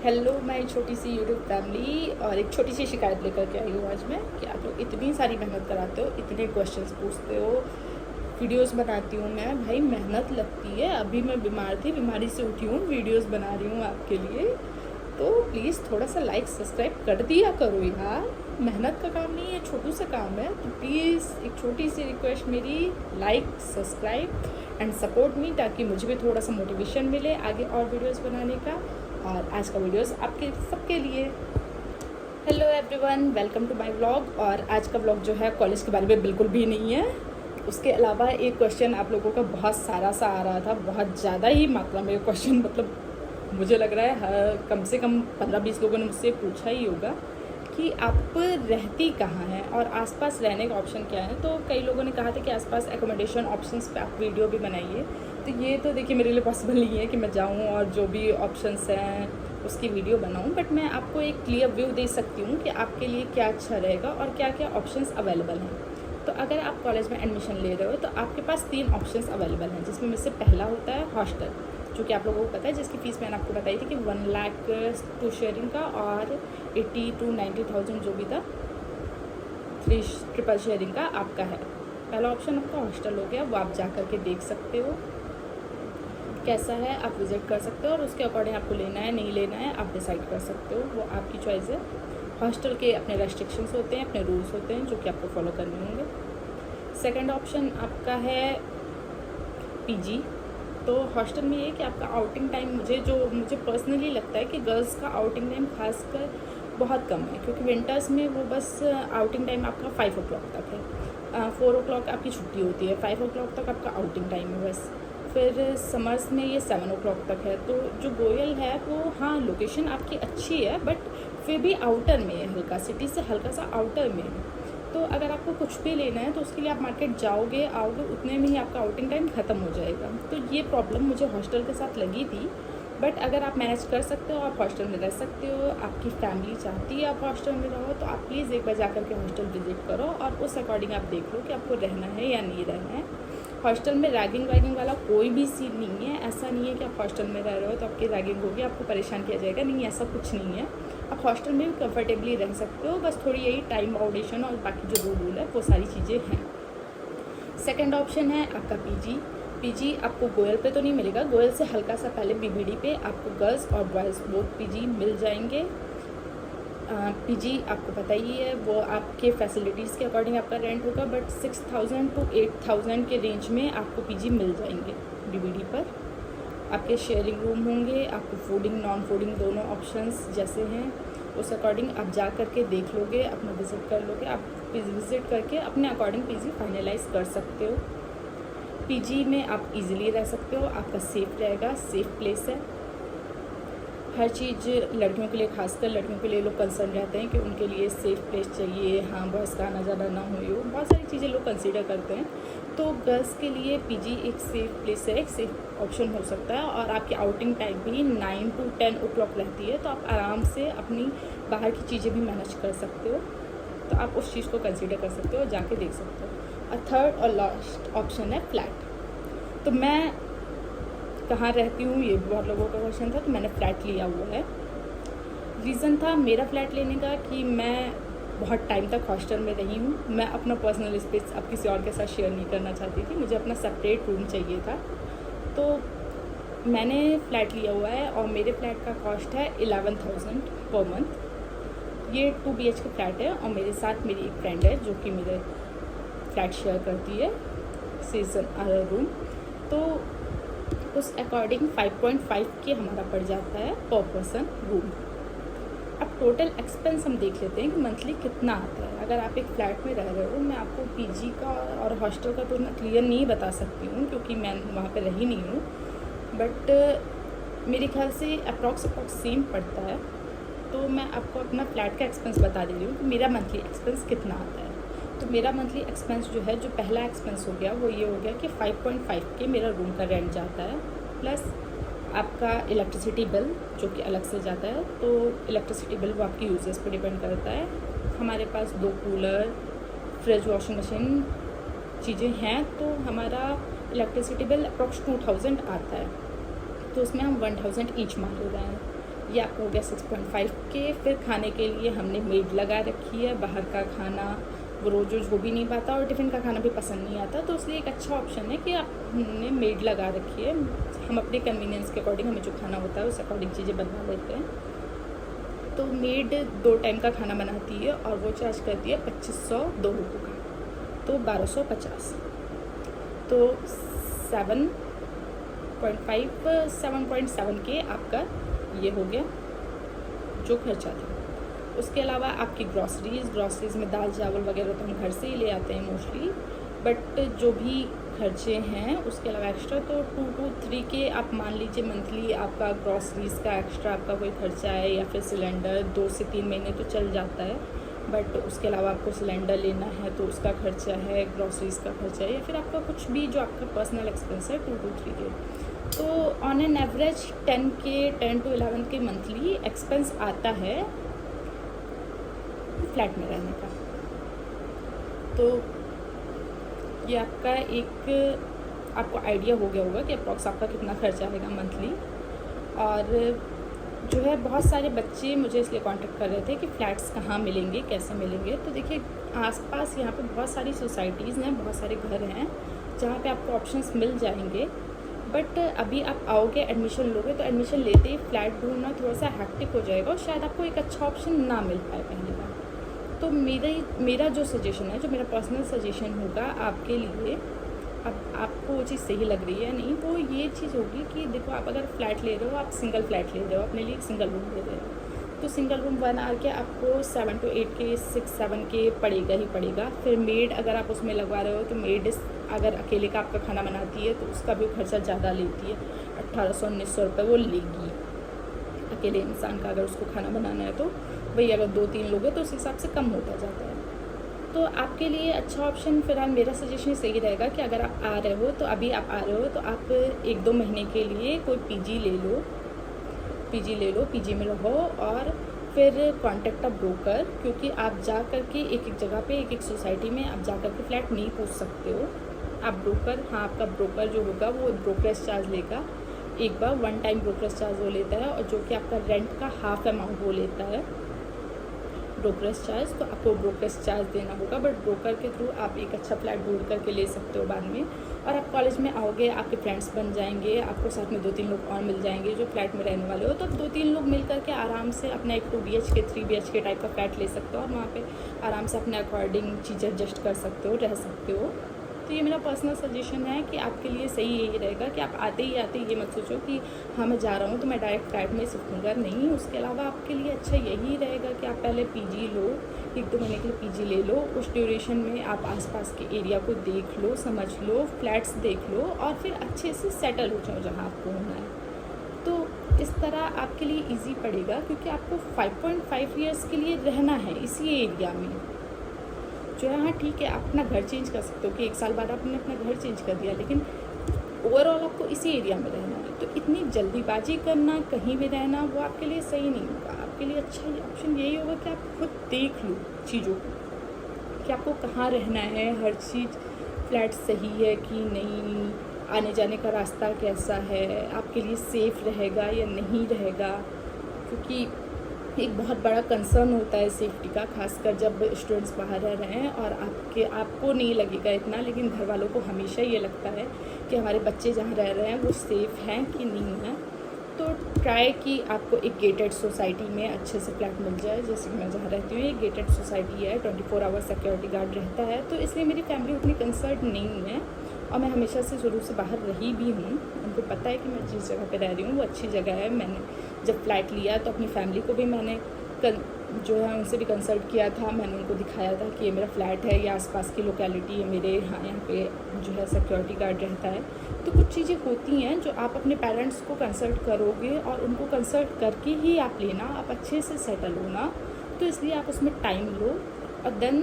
Hello my छोटी सी YouTube family. और एक छोटी सी शिकायत लेकर के आई हूँ आज मैं कि आप लोग इतनी सारी मेहनत कराते हो, इतने क्वेश्चंस पूछते हो, वीडियोस बनाती हूँ मैं। भाई मेहनत लगती है। अभी मैं बीमार थी, बीमारी से उठी हूँ, वीडियोस बना रही हूँ आपके लिए। तो प्लीज़ थोड़ा सा लाइक सब्सक्राइब कर दिया करो यार। मेहनत का काम नहीं है, छोटू सा काम है। तो प्लीज़ एक छोटी सी रिक्वेस्ट मेरी, like subscribe and support me, ताकि मुझे भी थोड़ा सा मोटिवेशन मिले आगे और वीडियोस बनाने का। और आज का वीडियोस आपके सबके लिए। Hello everyone, welcome to my vlog. और आज का व्लॉग जो है कॉलेज के बारे में बिल्कुल भी नहीं है। उसके अलावा एक क्वेश्चन आप लोगों का बहुत सारा सा आ रहा था, बहुत ज़्यादा ही मात्रा में क्वेश्चन, मतलब मुझे लग रहा है कम से कम 15-20 लोगों ने मुझसे पूछा ही होगा कि आप रहती कहाँ हैं और आसपास रहने का ऑप्शन क्या है। तो कई लोगों ने कहा था कि आसपास एकोमोडेशन ऑप्शंस पे आप वीडियो भी बनाइए। तो ये तो देखिए मेरे लिए पॉसिबल नहीं है कि मैं जाऊँ और जो भी ऑप्शंस हैं उसकी वीडियो बनाऊँ, बट मैं आपको एक क्लियर व्यू दे सकती हूँ कि आपके लिए क्या अच्छा रहेगा और क्या क्या ऑप्शंस अवेलेबल हैं। तो अगर आप कॉलेज में एडमिशन ले रहे हो तो आपके पास 3 ऑप्शंस अवेलेबल हैं, जिसमें से पहला होता है हॉस्टल, जो कि आप लोगों को पता है, जिसकी फ़ीस मैंने आपको बताई थी कि 1 लाख टू शेयरिंग का और 80 to 90,000 जो भी था 3 ट्रिपल शेयरिंग का आपका है। पहला ऑप्शन आपका हॉस्टल हो गया, वो आप जा कर के देख सकते हो कैसा है, आप विज़िट कर सकते हो और उसके अकॉर्डिंग आपको लेना है नहीं लेना है आप डिसाइड कर सकते हो, वो आपकी चॉइस है। हॉस्टल के अपने रेस्ट्रिक्शंस होते हैं, अपने रूल्स होते हैं जो कि आपको फॉलो करने होंगे। सेकंड ऑप्शन आपका है पीजी। तो हॉस्टल में ये कि आपका आउटिंग टाइम, मुझे पर्सनली लगता है कि गर्ल्स का आउटिंग टाइम खासकर बहुत कम है, क्योंकि विंटर्स में वो बस आउटिंग टाइम आपका 5 o'clock तक है। 4 o'clock आपकी छुट्टी होती है, 5 o'clock तक आपका आउटिंग टाइम है बस। फिर समर्स में ये 7 o'clock तक है। तो जो गोयल है वो, हाँ लोकेशन आपकी अच्छी है, बट फिर भी आउटर में है, हल्का सिटी से हल्का सा आउटर में है। तो अगर आपको कुछ भी लेना है तो उसके लिए आप मार्केट जाओगे आओगे, उतने में ही आपका आउटिंग टाइम ख़त्म हो जाएगा। तो ये प्रॉब्लम मुझे हॉस्टल के साथ लगी थी, बट अगर आप मैनेज कर सकते हो, आप हॉस्टल में रह सकते हो, आपकी फैमिली चाहती है आप हॉस्टल में रहो, तो आप प्लीज़ एक बार जा कर के हॉस्टल विज़िट करो और उस अकॉर्डिंग आप देख लो कि आपको रहना है या नहीं रहना है। हॉस्टल में रैगिंग वैगिंग वाला कोई भी सीन नहीं है। ऐसा नहीं है कि आप हॉस्टल में रह रहे हो तो आपकी रैगिंग होगी, आपको परेशान किया जाएगा, नहीं ऐसा कुछ नहीं है। आप हॉस्टल में भी कंफर्टेबली रह सकते हो, बस थोड़ी यही टाइम बाउंडेशन और बाकी जो रूल है वो सारी चीज़ें हैं। सेकंड ऑप्शन है आपका पीजी। पीजी आपको गोयल पे तो नहीं मिलेगा, गोयल से हल्का सा पहले बीबीडी पे आपको गर्ल्स और बॉयज़ बोथ पीजी मिल जाएंगे। पीजी आपको पता ही है, वो आपके फैसिलिटीज़ के अकॉर्डिंग आपका रेंट होगा, बट 6,000 to 8,000 के रेंज में आपको पीजी मिल जाएंगे बीबीडी पर। आपके शेयरिंग रूम होंगे, आपको फूडिंग नॉन फूडिंग दोनों ऑप्शंस जैसे हैं उस अकॉर्डिंग आप जा करके देख लोगे, अपना विज़िट कर लोगे, आप विज़िट करके अपने अकॉर्डिंग पीजी फाइनलाइज़ कर सकते हो। पीजी में आप इजीली रह सकते हो, आपका सेफ़ रहेगा, सेफ़ प्लेस है। हर चीज़ लड़कियों के लिए, खासकर लड़कियों के लिए लोग कंसर्न रहते हैं कि उनके लिए सेफ़ प्लेस चाहिए, हाँ बॉयज़ का आना जाना ना हो, बहुत सारी चीज़ें लोग कंसीडर करते हैं। तो गर्ल्स के लिए पीजी एक सेफ़ प्लेस है, एक सेफ़ ऑप्शन हो सकता है। और आपकी आउटिंग टाइम भी 9 to 10 o'clock रहती है, तो आप आराम से अपनी बाहर की चीज़ें भी मैनेज कर सकते हो। तो आप उस चीज़ को कंसीडर कर सकते हो, जाके देख सकते हो। और थर्ड और लास्ट ऑप्शन है फ्लैट। तो मैं कहाँ रहती हूँ ये बहुत लोगों का क्वेश्चन था, तो मैंने फ़्लैट लिया हुआ है। रीज़न था मेरा फ़्लैट लेने का कि मैं बहुत टाइम तक हॉस्टल में रही हूँ। मैं अपना पर्सनल स्पेस अब किसी और के साथ शेयर नहीं करना चाहती थी, मुझे अपना सेपरेट रूम चाहिए था। तो मैंने फ़्लैट लिया हुआ है और मेरे फ्लैट का कॉस्ट है 11,000 पर मंथ। ये 2 BHK फ्लैट है और मेरे साथ मेरी एक फ्रेंड है जो कि मेरे फ्लैट शेयर करती है, सीजन रूम। तो उस अकॉर्डिंग 5.5 के हमारा पड़ जाता है पर पर्सन रूम। अब टोटल एक्सपेंस हम देख लेते हैं कि मंथली कितना आता है। अगर आप एक फ़्लैट में रह रहे हो, मैं आपको पीजी का और हॉस्टल का तो मैं क्लियर नहीं बता सकती हूँ क्योंकि मैं वहाँ पे रही नहीं हूँ, बट मेरे ख्याल से अप्रॉक्स सेम पड़ता है। तो मैं आपको अपना फ़्लैट का एक्सपेंस बता दे रही हूँ कि मेरा मंथली एक्सपेंस कितना आता है। तो मेरा मंथली एक्सपेंस जो है, जो पहला एक्सपेंस हो गया वो ये हो गया कि 5.5 के मेरा रूम का रेंट जाता है, प्लस आपका इलेक्ट्रिसिटी बिल जो कि अलग से जाता है। तो इलेक्ट्रिसिटी बिल वो आपकी यूजेस पर डिपेंड करता है। हमारे पास 2 कूलर, फ्रिज, वॉशिंग मशीन चीज़ें हैं, तो हमारा इलेक्ट्रिसिटी बिल अप्रॉक्स 2,000 आता है। तो उसमें हम 1,000 ईच मान ले रहे हैं। ये आपका हो गया 6.5 के। फिर खाने के लिए हमने मेड लगा रखी है। बाहर का खाना वो रोज़ रोज़ हो भी नहीं पाता और टिफ़िन का खाना भी पसंद नहीं आता, तो इसलिए एक अच्छा ऑप्शन है कि आपने मेड लगा रखी है। हम अपने कन्वीनियंस के अकॉर्डिंग हमें जो खाना होता है उस अकॉर्डिंग चीज़ें बनवा लेते हैं। तो मेड 2 टाइम का खाना बनाती है और वो चार्ज करती है 2500 2 लोगों का, तो 1250। तो 7.7 के आपका ये हो गया जो खर्चा था। उसके अलावा आपकी ग्रॉसरीज़ में दाल चावल वगैरह तो हम घर से ही ले आते हैं मोस्टली, बट जो भी खर्चे हैं उसके अलावा एक्स्ट्रा तो 2 to 3 के आप मान लीजिए मंथली आपका ग्रॉसरीज़ का एक्स्ट्रा आपका कोई खर्चा है, या फिर सिलेंडर 2 से 3 महीने तो चल जाता है, बट उसके अलावा आपको सिलेंडर लेना है तो उसका खर्चा है, ग्रॉसरीज़ का खर्चा है, या फिर आपका कुछ भी जो आपका पर्सनल एक्सपेंस है 2 to 3 के। तो ऑन एन एवरेज 10 to 11 के मंथली एक्सपेंस आता है फ्लैट में रहने का। तो ये आपका आपको आइडिया हो गया होगा कि अप्रॉक्स आपका कितना खर्चा आएगा मंथली। और जो है बहुत सारे बच्चे मुझे इसलिए कांटेक्ट कर रहे थे कि फ़्लैट्स कहाँ मिलेंगे, कैसे मिलेंगे। तो देखिए आसपास यहाँ पे बहुत सारी सोसाइटीज़ हैं, बहुत सारे घर हैं जहाँ पे आपको ऑप्शंस मिल जाएंगे। बट अभी आप आओगे, एडमिशन लोगे, तो एडमिशन लेते ही फ्लैट ढूंढना थोड़ा सा हैक्टिक हो जाएगा और शायद आपको एक अच्छा ऑप्शन ना मिल पाए पहली बार। तो मेरा जो सजेशन है, जो मेरा पर्सनल सजेशन होगा आपके लिए, अब आपको वो चीज़ सही लग रही है नहीं, वो ये चीज़ होगी कि देखो आप अगर फ्लैट ले रहे हो, आप सिंगल फ्लैट ले रहे हो, अपने लिए एक सिंगल रूम ले रहे हो, तो सिंगल रूम 1 आर के आपको 7 to 8 के 6-7 के पड़ेगा ही पड़ेगा। फिर मेड अगर आप उसमें लगवा रहे हो तो मेड अगर अकेले का आपका खाना बनाती है तो उसका भी खर्चा ज़्यादा लेती है, 1800-1900 रुपये वो लेगी अकेले इंसान का, अगर उसको खाना बनाना है। तो वही अगर 2-3 लोग हैं तो उस हिसाब से कम होता जाता है। तो आपके लिए अच्छा ऑप्शन फ़िलहाल मेरा सजेशन सही रहेगा कि अगर आप आ रहे हो, तो अभी आप आ रहे हो तो आप 1-2 महीने के लिए कोई पीजी ले लो, पीजी में रहो और फिर कॉन्टेक्ट अ ब्रोकर, क्योंकि आप जा कर के एक जगह पे एक सोसाइटी में आप जा कर के फ्लैट नहीं पूछ सकते हो। आप ब्रोकर, हाँ आपका ब्रोकर जो होगा वो ब्रोकरेज चार्ज लेगा, एक बार 1 टाइम ब्रोकरेज चार्ज वो लेता है, और जो कि आपका रेंट का हाफ अमाउंट वो लेता है ब्रोकरेज चार्ज। तो आपको ब्रोकरेज चार्ज देना होगा, बट ब्रोकर के थ्रू आप एक अच्छा फ्लैट ढूंढ करके ले सकते हो बाद में। और आप कॉलेज में आओगे, आपके फ्रेंड्स बन जाएंगे, आपको साथ में 2-3 लोग और मिल जाएंगे जो फ्लैट में रहने वाले हो, तो 2-3 लोग मिल करके आराम से अपना एक 2 BHK 3 BHK टाइप का फ्लैट ले सकते हो और वहाँ पे आराम से अपने अकॉर्डिंग चीज़ें एडजस्ट कर सकते हो, रह सकते हो। तो ये मेरा पर्सनल सजेशन है कि आपके लिए सही यही रहेगा कि आप आते ही ये मत सोचो कि हाँ मैं जा रहा हूँ तो मैं डायरेक्ट फ्लैट में शिफ्ट होऊंगा, नहीं। उसके अलावा आपके लिए अच्छा यही रहेगा कि आप पहले पीजी लो, 1-2 महीने के लिए पीजी ले लो। उस ड्यूरेशन में आप आसपास के एरिया को देख लो, समझ लो, फ्लैट्स देख लो और फिर अच्छे से सेटल हो जाओ जहाँ आपको होना है। तो इस तरह आपके लिए ईजी पड़ेगा, क्योंकि आपको 5.5 ईयर्स के लिए रहना है इसी एरिया में जो है। हाँ ठीक है, आप अपना घर चेंज कर सकते हो कि 1 साल बाद आपने अपना घर चेंज कर दिया, लेकिन ओवरऑल आपको इसी एरिया में रहना है। तो इतनी जल्दीबाजी करना, कहीं भी रहना, वो आपके लिए सही नहीं होगा। आपके लिए अच्छा ऑप्शन यही होगा कि आप खुद देख लो चीज़ों को कि आपको कहाँ रहना है, हर चीज़ फ्लैट सही है कि नहीं, आने जाने का रास्ता कैसा है, आपके लिए सेफ़ रहेगा या नहीं रहेगा। क्योंकि एक बहुत बड़ा कंसर्न होता है सेफ्टी का, खासकर जब स्टूडेंट्स बाहर रह रहे हैं और आपको नहीं लगेगा इतना, लेकिन घर वालों को हमेशा ये लगता है कि हमारे बच्चे जहाँ रह रहे हैं वो सेफ़ हैं कि नहीं हैं। तो ट्राई कि आपको एक गेटेड सोसाइटी में अच्छे से फ्लैट मिल जाए। जैसे कि मैं जहाँ रहती हूँ एक गेटेड सोसाइटी है, 24 आवर सिक्योरिटी गार्ड रहता है, तो इसलिए मेरी फैमिली उतनी कंसर्न नहीं है और मैं हमेशा से शुरू से बाहर रही भी हूँ। उनको पता है कि मैं जिस जगह पे रह रही हूँ वो अच्छी जगह है। मैंने जब फ्लैट लिया तो अपनी फैमिली को भी मैंने जो है उनसे भी कंसल्ट किया था, मैंने उनको दिखाया था कि ये मेरा फ्लैट है, ये आसपास की लोकेलिटी है मेरे, हाँ यहाँ पे जो है सिक्योरिटी गार्ड रहता है। तो कुछ चीज़ें होती हैं जो आप अपने पेरेंट्स को कंसल्ट करोगे और उनको कंसल्ट करके ही आप लेना, आप अच्छे से सेटल होना। तो इसलिए आप उसमें टाइम लो और then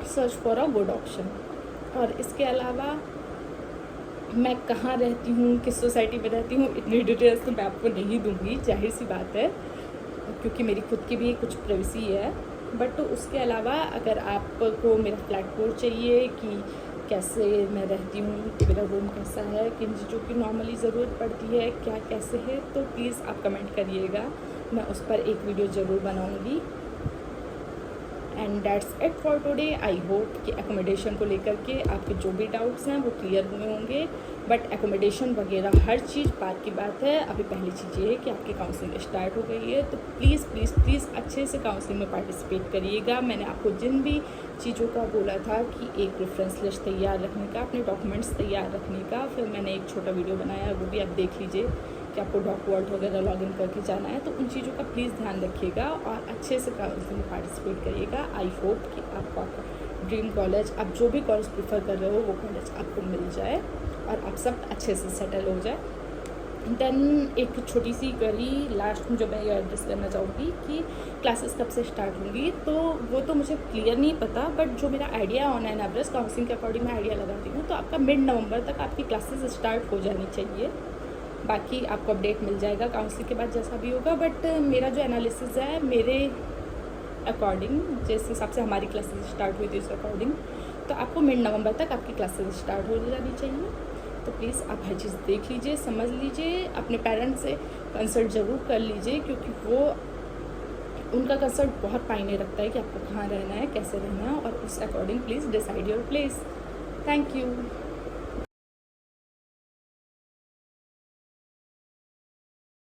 search for a good option. और इसके अलावा मैं कहाँ रहती हूँ, किस सोसाइटी में रहती हूँ, इतनी डिटेल्स तो मैं आपको नहीं दूँगी, जाहिर सी बात है, क्योंकि मेरी खुद की भी कुछ प्राइवेसी है। बट उसके अलावा अगर आपको मेरा फ्लैट टूर चाहिए कि कैसे मैं रहती हूँ, कि मेरा रूम कैसा है, किन चीज़ों की नॉर्मली ज़रूरत पड़ती है, क्या कैसे है, तो प्लीज़ आप कमेंट करिएगा। मैं उस पर एक वीडियो ज़रूर बनाऊँगी। And that's it for today. I hope कि एकोमोडेशन को लेकर के आपके जो भी डाउट्स हैं वो क्लियर हुए होंगे। बट एकोमोडेशन वगैरह हर चीज़ बात की बात है। अभी पहली चीज़ ये है कि आपकी काउंसलिंग स्टार्ट हो गई है, तो प्लीज़ प्लीज़ प्लीज़ अच्छे से काउंसलिंग में पार्टिसिपेट करिएगा। मैंने आपको जिन भी चीज़ों का बोला था कि एक रेफरेंस लिस्ट तैयार रखने का, अपने डॉक्यूमेंट्स तैयार रखने का, फिर मैंने एक छोटा वीडियो बनाया, वो भी आप देख लीजिए कि आपको डॉकवर्ल्ड वगैरह लॉगिन करके जाना है, तो उन चीज़ों का प्लीज़ ध्यान रखिएगा और अच्छे से काउंसलिंग में पार्टिसिपेट करिएगा। आई होप कि आपको आपका ड्रीम कॉलेज, आप जो भी कॉलेज प्रीफर कर रहे हो वो कॉलेज आपको मिल जाए और आप सब अच्छे से सेटल हो जाए। देन एक छोटी सी क्वेरी लास्ट में जो मैं ये एड्रेस करना चाहूँगी कि क्लासेस कब से स्टार्ट होंगी, तो वो तो मुझे क्लियर नहीं पता, बट जो मेरा idea on an average counselling के अकॉर्डिंग मैं आइडिया लगाती हूँ, तो आपका मिड नवंबर तक आपकी क्लासेस स्टार्ट हो जानी चाहिए। बाकी आपको अपडेट मिल जाएगा काउंसलिंग के बाद जैसा भी होगा, बट मेरा जो एनालिसिस है मेरे अकॉर्डिंग, जिस हिसाब से हमारी क्लासेस स्टार्ट हुई थी उस अकॉर्डिंग, तो आपको मिड नवंबर तक आपकी क्लासेस स्टार्ट हो जानी चाहिए। तो प्लीज़ आप हर चीज़ देख लीजिए, समझ लीजिए, अपने पेरेंट्स से कंसल्ट ज़रूर कर लीजिए, क्योंकि वो उनका कंसल्ट बहुत मायने रखता है कि आपको कहाँ रहना है, कैसे रहना है, और उस according please decide your place. Thank you.